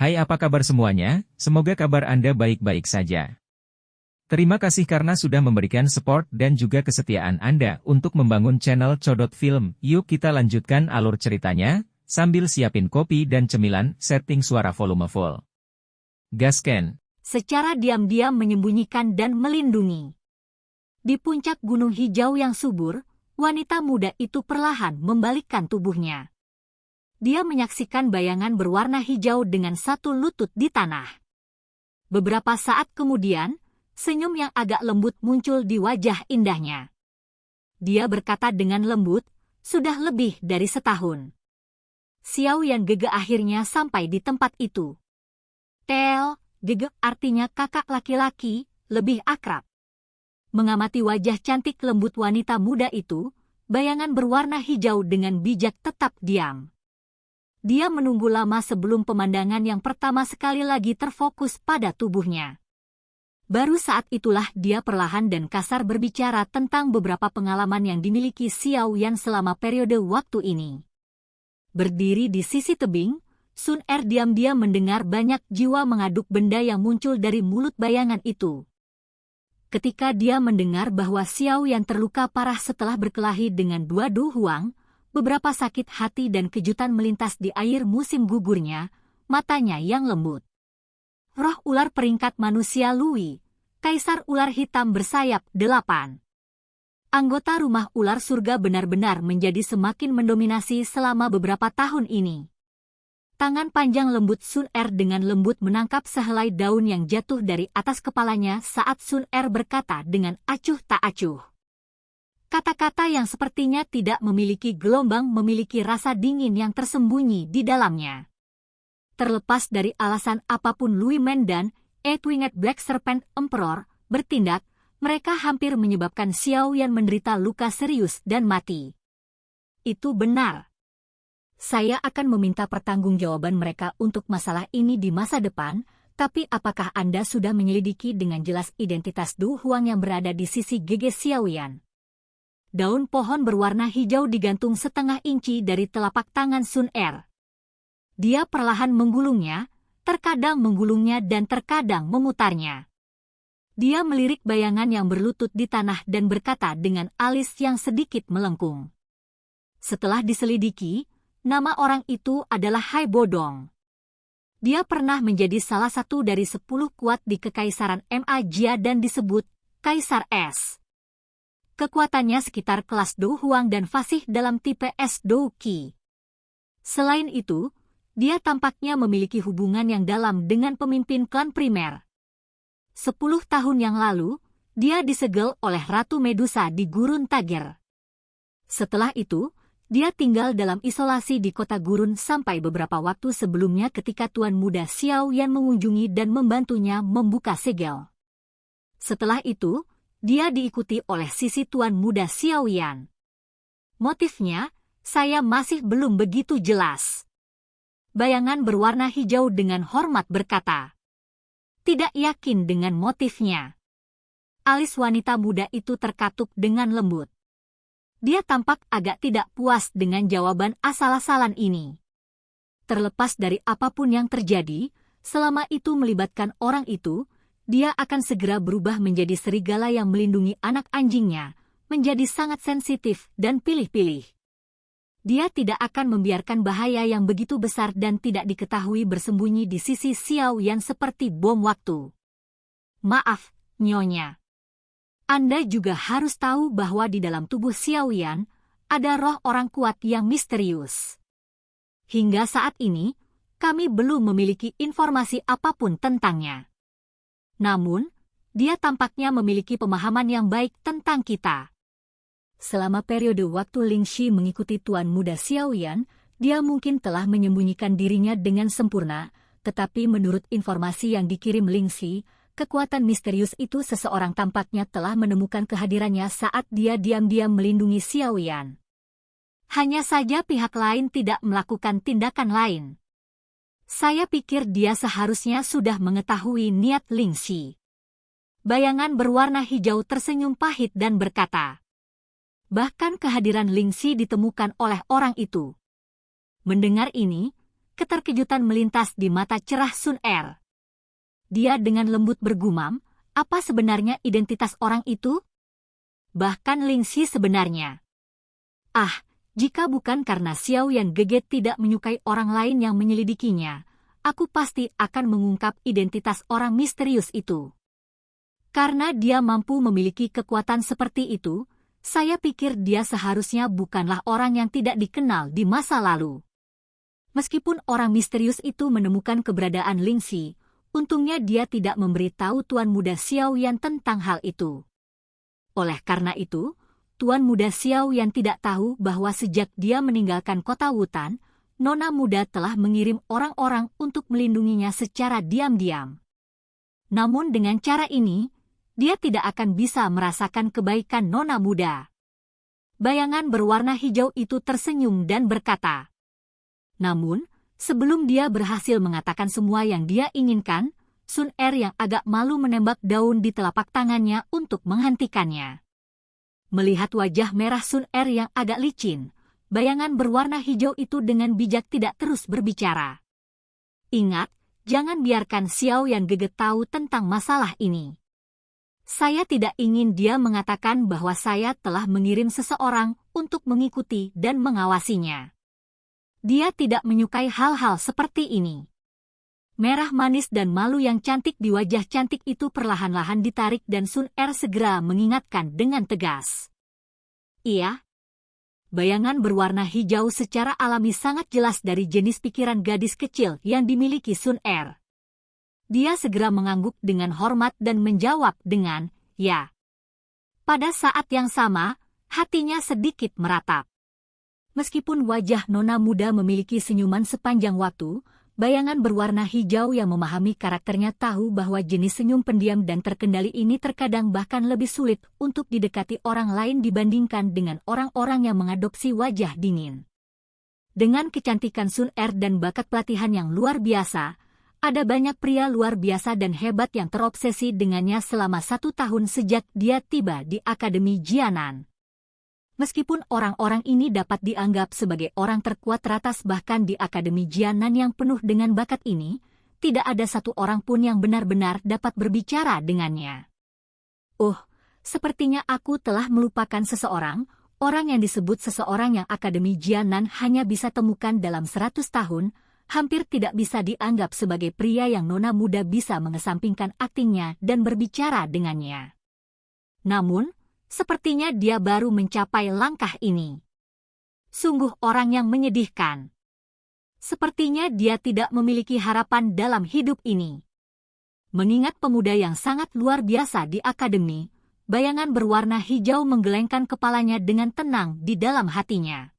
Hai, apa kabar semuanya? Semoga kabar Anda baik-baik saja. Terima kasih karena sudah memberikan support dan juga kesetiaan Anda untuk membangun channel Codot Film. Yuk kita lanjutkan alur ceritanya, sambil siapin kopi dan cemilan, setting suara volume full. Gasken. Secara diam-diam menyembunyikan dan melindungi. Di puncak gunung hijau yang subur, wanita muda itu perlahan membalikkan tubuhnya. Dia menyaksikan bayangan berwarna hijau dengan satu lutut di tanah. Beberapa saat kemudian, senyum yang agak lembut muncul di wajah indahnya. Dia berkata dengan lembut, sudah lebih dari setahun. Xiao Yan Gege akhirnya sampai di tempat itu. Teo, Gege artinya kakak laki-laki, lebih akrab. Mengamati wajah cantik lembut wanita muda itu, bayangan berwarna hijau dengan bijak tetap diam. Dia menunggu lama sebelum pemandangan yang pertama sekali lagi terfokus pada tubuhnya. Baru saat itulah dia perlahan dan kasar berbicara tentang beberapa pengalaman yang dimiliki Xiao Yan selama periode waktu ini. Berdiri di sisi tebing, Sun Er diam-diam mendengar banyak jiwa mengaduk benda yang muncul dari mulut bayangan itu. Ketika dia mendengar bahwa Xiao Yan terluka parah setelah berkelahi dengan dua Du Huang, beberapa sakit hati dan kejutan melintas di air musim gugurnya, matanya yang lembut. Roh ular peringkat manusia Lui, Kaisar Ular Hitam Bersayap 8. Anggota rumah ular surga benar-benar menjadi semakin mendominasi selama beberapa tahun ini. Tangan panjang lembut Sun Er dengan lembut menangkap sehelai daun yang jatuh dari atas kepalanya saat Sun Er berkata dengan acuh tak acuh. Kata-kata yang sepertinya tidak memiliki gelombang memiliki rasa dingin yang tersembunyi di dalamnya. Terlepas dari alasan apapun Lui Men dan Eight-Winged Black Serpent Emperor bertindak, mereka hampir menyebabkan Xiao Yan menderita luka serius dan mati. Itu benar. Saya akan meminta pertanggungjawaban mereka untuk masalah ini di masa depan, tapi apakah Anda sudah menyelidiki dengan jelas identitas Du Huang yang berada di sisi gege Xiao Yan? Daun pohon berwarna hijau digantung setengah inci dari telapak tangan Sun Er. Dia perlahan menggulungnya, terkadang menggulungnya dan terkadang memutarnya. Dia melirik bayangan yang berlutut di tanah dan berkata dengan alis yang sedikit melengkung. Setelah diselidiki, nama orang itu adalah Hai Bodong. Dia pernah menjadi salah satu dari 10 kuat di Kekaisaran Ma Jia dan disebut Kaisar Es. Kekuatannya sekitar kelas Do Huang dan fasih dalam tipe Es Do Qi. Selain itu, dia tampaknya memiliki hubungan yang dalam dengan pemimpin klan primer. 10 tahun yang lalu, dia disegel oleh Ratu Medusa di Gurun Tager. Setelah itu, dia tinggal dalam isolasi di kota Gurun sampai beberapa waktu sebelumnya ketika Tuan Muda Xiao Yan mengunjungi dan membantunya membuka segel. Setelah itu, dia diikuti oleh sisi Tuan Muda Xiao Yan. Motifnya, saya masih belum begitu jelas. Bayangan berwarna hijau dengan hormat berkata. Tidak yakin dengan motifnya. Alis wanita muda itu terkatup dengan lembut. Dia tampak agak tidak puas dengan jawaban asal-asalan ini. Terlepas dari apapun yang terjadi, selama itu melibatkan orang itu, dia akan segera berubah menjadi serigala yang melindungi anak anjingnya, menjadi sangat sensitif dan pilih-pilih. Dia tidak akan membiarkan bahaya yang begitu besar dan tidak diketahui bersembunyi di sisi Xiao Yan seperti bom waktu. Maaf, Nyonya. Anda juga harus tahu bahwa di dalam tubuh Xiao Yan, ada roh orang kuat yang misterius. Hingga saat ini, kami belum memiliki informasi apapun tentangnya. Namun, dia tampaknya memiliki pemahaman yang baik tentang kita. Selama periode waktu Ling Shi mengikuti Tuan Muda Xiao Yan, dia mungkin telah menyembunyikan dirinya dengan sempurna, tetapi menurut informasi yang dikirim Ling Shi, kekuatan misterius itu seseorang tampaknya telah menemukan kehadirannya saat dia diam-diam melindungi Xiao Yan. Hanya saja pihak lain tidak melakukan tindakan lain. Saya pikir dia seharusnya sudah mengetahui niat Ling Shi. Bayangan berwarna hijau tersenyum pahit dan berkata. Bahkan kehadiran Ling Shi ditemukan oleh orang itu. Mendengar ini, keterkejutan melintas di mata cerah Sun Er. Dia dengan lembut bergumam, apa sebenarnya identitas orang itu? Bahkan Ling Xi sebenarnya. Ah, jika bukan karena Xiao Yan Geget tidak menyukai orang lain yang menyelidikinya, aku pasti akan mengungkap identitas orang misterius itu. Karena dia mampu memiliki kekuatan seperti itu, saya pikir dia seharusnya bukanlah orang yang tidak dikenal di masa lalu. Meskipun orang misterius itu menemukan keberadaan Ling Xi, untungnya dia tidak memberitahu Tuan Muda Xiao Yan tentang hal itu. Oleh karena itu, Tuan Muda Xiao Yan tidak tahu bahwa sejak dia meninggalkan kota Wutan, Nona Muda telah mengirim orang-orang untuk melindunginya secara diam-diam. Namun dengan cara ini, dia tidak akan bisa merasakan kebaikan Nona Muda. Bayangan berwarna hijau itu tersenyum dan berkata. Namun, sebelum dia berhasil mengatakan semua yang dia inginkan, Sun Er yang agak malu menembak daun di telapak tangannya untuk menghentikannya. Melihat wajah merah Sun Er yang agak licin, bayangan berwarna hijau itu dengan bijak tidak terus berbicara. Ingat, jangan biarkan Xiao Yan Geget tahu tentang masalah ini. Saya tidak ingin dia mengatakan bahwa saya telah mengirim seseorang untuk mengikuti dan mengawasinya. Dia tidak menyukai hal-hal seperti ini. Merah manis dan malu yang cantik di wajah cantik itu perlahan-lahan ditarik dan Sun Er segera mengingatkan dengan tegas. Iya. Bayangan berwarna hijau secara alami sangat jelas dari jenis pikiran gadis kecil yang dimiliki Sun Er. Dia segera mengangguk dengan hormat dan menjawab dengan, ya. Pada saat yang sama, hatinya sedikit meratap. Meskipun wajah Nona Muda memiliki senyuman sepanjang waktu, bayangan berwarna hijau yang memahami karakternya tahu bahwa jenis senyum pendiam dan terkendali ini terkadang bahkan lebih sulit untuk didekati orang lain dibandingkan dengan orang-orang yang mengadopsi wajah dingin. Dengan kecantikan Sun Er dan bakat pelatihan yang luar biasa, ada banyak pria luar biasa dan hebat yang terobsesi dengannya selama 1 tahun sejak dia tiba di Akademi Jianan. Meskipun orang-orang ini dapat dianggap sebagai orang terkuat teratas bahkan di Akademi Jianan yang penuh dengan bakat ini, tidak ada satu orang pun yang benar-benar dapat berbicara dengannya. Oh, sepertinya aku telah melupakan seseorang, orang yang disebut seseorang yang Akademi Jianan hanya bisa temukan dalam 100 tahun, hampir tidak bisa dianggap sebagai pria yang Nona Muda bisa mengesampingkan aktingnya dan berbicara dengannya. Namun, sepertinya dia baru mencapai langkah ini. Sungguh orang yang menyedihkan. Sepertinya dia tidak memiliki harapan dalam hidup ini. Mengingat pemuda yang sangat luar biasa di akademi, bayangan berwarna hijau menggelengkan kepalanya dengan tenang di dalam hatinya.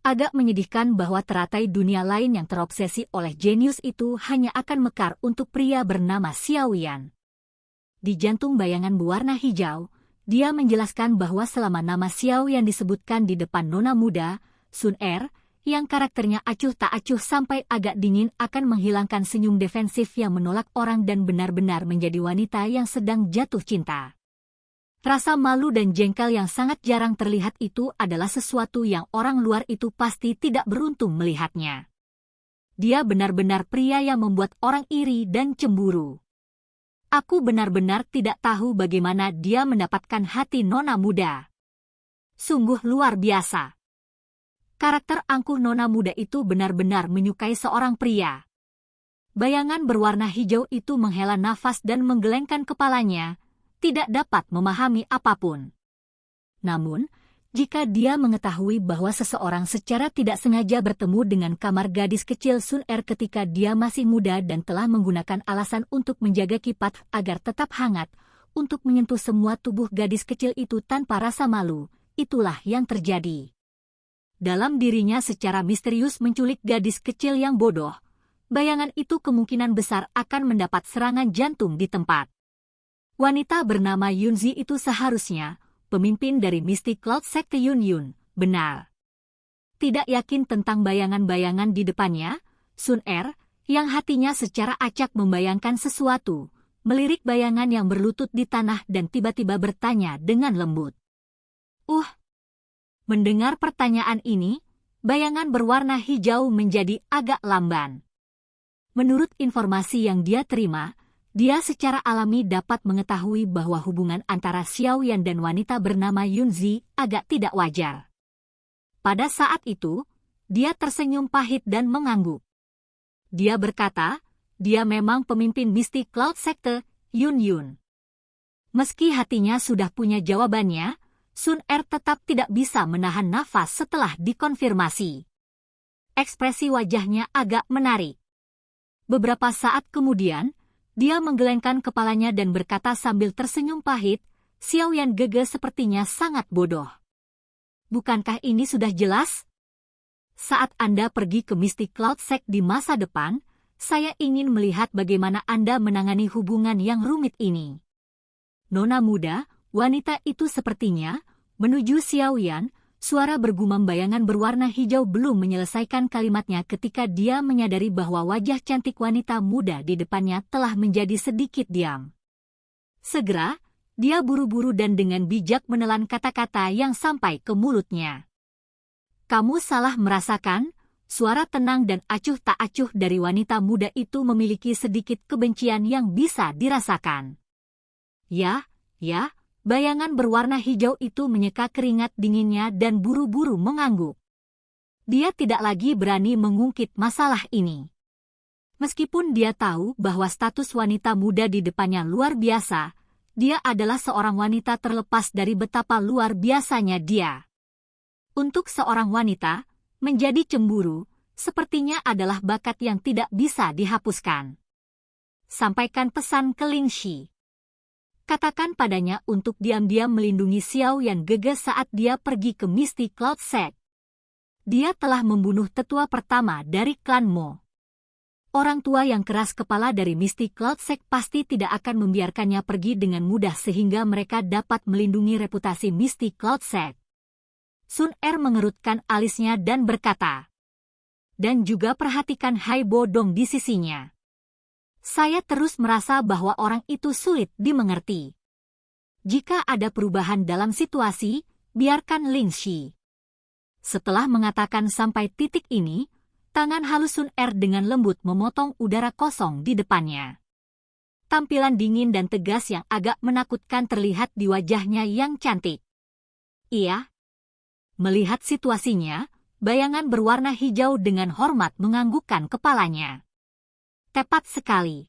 Agak menyedihkan bahwa teratai dunia lain yang terobsesi oleh jenius itu hanya akan mekar untuk pria bernama Xiao Yan. Di jantung bayangan berwarna hijau, dia menjelaskan bahwa selama nama Xiao Yan disebutkan di depan Nona Muda, Sun Er, yang karakternya acuh tak acuh sampai agak dingin akan menghilangkan senyum defensif yang menolak orang dan benar-benar menjadi wanita yang sedang jatuh cinta. Rasa malu dan jengkel yang sangat jarang terlihat itu adalah sesuatu yang orang luar itu pasti tidak beruntung melihatnya. Dia benar-benar pria yang membuat orang iri dan cemburu. Aku benar-benar tidak tahu bagaimana dia mendapatkan hati Nona Muda. Sungguh luar biasa. Karakter angkuh Nona Muda itu benar-benar menyukai seorang pria. Bayangan berwarna hijau itu menghela nafas dan menggelengkan kepalanya, tidak dapat memahami apapun. Namun, jika dia mengetahui bahwa seseorang secara tidak sengaja bertemu dengan kamar gadis kecil Sun Er ketika dia masih muda dan telah menggunakan alasan untuk menjaga kipat agar tetap hangat, untuk menyentuh semua tubuh gadis kecil itu tanpa rasa malu, itulah yang terjadi. Dalam dirinya secara misterius menculik gadis kecil yang bodoh, bayangan itu kemungkinan besar akan mendapat serangan jantung di tempat. Wanita bernama Yunzi itu seharusnya pemimpin dari Mystic Cloud Sekte Yun, benar. Tidak yakin tentang bayangan-bayangan di depannya, Sun Er, yang hatinya secara acak membayangkan sesuatu, melirik bayangan yang berlutut di tanah dan tiba-tiba bertanya dengan lembut. Mendengar pertanyaan ini, bayangan berwarna hijau menjadi agak lamban. Menurut informasi yang dia terima, dia secara alami dapat mengetahui bahwa hubungan antara Xiaoyan dan wanita bernama Yunzi agak tidak wajar. Pada saat itu, dia tersenyum pahit dan mengangguk. Dia berkata, dia memang pemimpin mistik Cloud Sector, Yun. Meski hatinya sudah punya jawabannya, Sun Er tetap tidak bisa menahan nafas setelah dikonfirmasi. Ekspresi wajahnya agak menarik. Beberapa saat kemudian, dia menggelengkan kepalanya dan berkata sambil tersenyum pahit, Xiaoyan Gege sepertinya sangat bodoh. Bukankah ini sudah jelas? Saat Anda pergi ke Mystic Cloud Sect di masa depan, saya ingin melihat bagaimana Anda menangani hubungan yang rumit ini. Nona muda, wanita itu sepertinya, menuju Xiaoyan, suara bergumam bayangan berwarna hijau belum menyelesaikan kalimatnya ketika dia menyadari bahwa wajah cantik wanita muda di depannya telah menjadi sedikit diam. Segera, dia buru-buru dan dengan bijak menelan kata-kata yang sampai ke mulutnya. Kamu salah merasakan, suara tenang dan acuh tak acuh dari wanita muda itu memiliki sedikit kebencian yang bisa dirasakan. Ya, bayangan berwarna hijau itu menyeka keringat dinginnya dan buru-buru mengangguk. Dia tidak lagi berani mengungkit masalah ini. Meskipun dia tahu bahwa status wanita muda di depannya luar biasa, dia adalah seorang wanita terlepas dari betapa luar biasanya dia. Untuk seorang wanita, menjadi cemburu, sepertinya adalah bakat yang tidak bisa dihapuskan. Sampaikan pesan ke Lin Shi. Katakan padanya untuk diam-diam melindungi Xiaoyan Gege saat dia pergi ke Mystic Cloud Sect. Dia telah membunuh tetua pertama dari klan Mo. Orang tua yang keras kepala dari Mystic Cloud Sect pasti tidak akan membiarkannya pergi dengan mudah sehingga mereka dapat melindungi reputasi Mystic Cloud Sect. Sun Er mengerutkan alisnya dan berkata, dan juga perhatikan Hai Bodong di sisinya. Saya terus merasa bahwa orang itu sulit dimengerti. Jika ada perubahan dalam situasi, biarkan Lin Shi. Setelah mengatakan sampai titik ini, tangan halus Sun Er dengan lembut memotong udara kosong di depannya. Tampilan dingin dan tegas yang agak menakutkan terlihat di wajahnya yang cantik. Iya. Melihat situasinya, bayangan berwarna hijau dengan hormat menganggukkan kepalanya. Tepat sekali.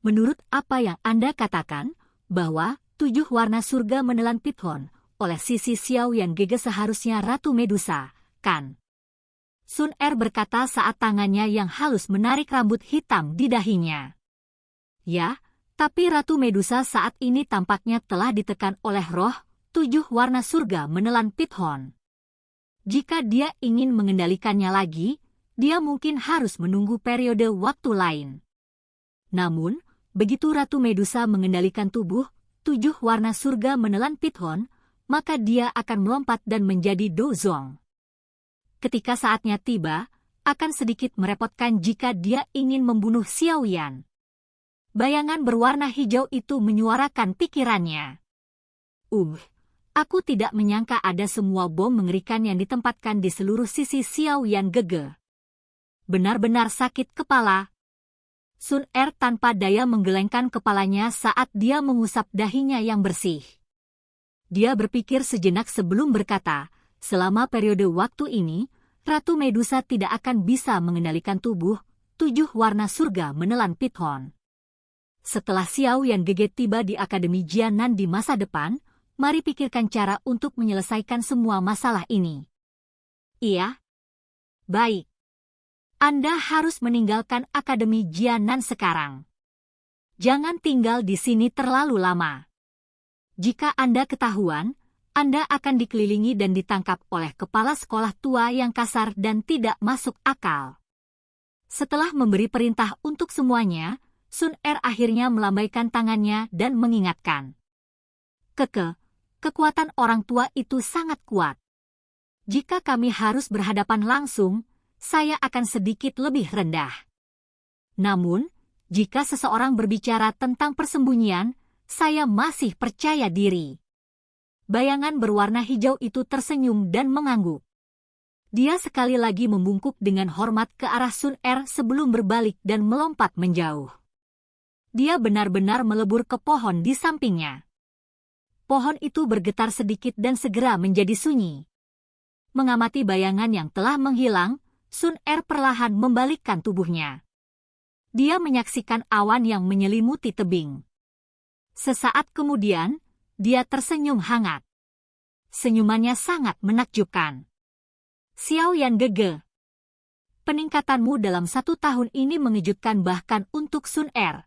Menurut apa yang Anda katakan, bahwa 7 warna surga menelan Pithon, oleh sisi Xiaoyan Gege seharusnya Ratu Medusa, kan? Sun Er berkata saat tangannya yang halus menarik rambut hitam di dahinya. Ya, tapi Ratu Medusa saat ini tampaknya telah ditekan oleh roh 7 warna surga menelan Pithon. Jika dia ingin mengendalikannya lagi, dia mungkin harus menunggu periode waktu lain. Namun, begitu Ratu Medusa mengendalikan tubuh 7 warna surga menelan Pithon, maka dia akan melompat dan menjadi Dozong. Ketika saatnya tiba, akan sedikit merepotkan jika dia ingin membunuh Xiaoyan. Bayangan berwarna hijau itu menyuarakan pikirannya. Aku tidak menyangka ada semua bom mengerikan yang ditempatkan di seluruh sisi Xiaoyan Gege. Benar-benar sakit kepala. Sun Er tanpa daya menggelengkan kepalanya saat dia mengusap dahinya yang bersih. Dia berpikir sejenak sebelum berkata, selama periode waktu ini, Ratu Medusa tidak akan bisa mengendalikan tubuh 7 warna surga menelan Pithon. Setelah Xiaoyan Gege tiba di Akademi Jianan di masa depan, mari pikirkan cara untuk menyelesaikan semua masalah ini. Iya? Baik. Anda harus meninggalkan Akademi Jianan sekarang. Jangan tinggal di sini terlalu lama. Jika Anda ketahuan, Anda akan dikelilingi dan ditangkap oleh kepala sekolah tua yang kasar dan tidak masuk akal. Setelah memberi perintah untuk semuanya, Sun Er akhirnya melambaikan tangannya dan mengingatkan. Kekuatan orang tua itu sangat kuat. Jika kami harus berhadapan langsung, saya akan sedikit lebih rendah. Namun, jika seseorang berbicara tentang persembunyian, saya masih percaya diri. Bayangan berwarna hijau itu tersenyum dan mengangguk. Dia sekali lagi membungkuk dengan hormat ke arah Sun Er sebelum berbalik dan melompat menjauh. Dia benar-benar melebur ke pohon di sampingnya. Pohon itu bergetar sedikit dan segera menjadi sunyi. Mengamati bayangan yang telah menghilang, Sun Er perlahan membalikkan tubuhnya. Dia menyaksikan awan yang menyelimuti tebing. Sesaat kemudian, dia tersenyum hangat. Senyumannya sangat menakjubkan. Xiao Yan Gege. Peningkatanmu dalam 1 tahun ini mengejutkan bahkan untuk Sun Er.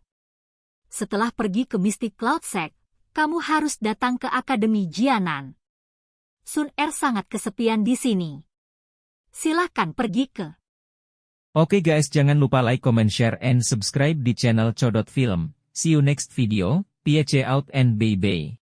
Setelah pergi ke Mystic Cloud Sect, kamu harus datang ke Akademi Jianan. Sun Er sangat kesepian di sini. Silahkan pergi ke. Oke guys, jangan lupa like, comment, share, and subscribe di channel Codot Film. See you next video, peace out and bye-bye.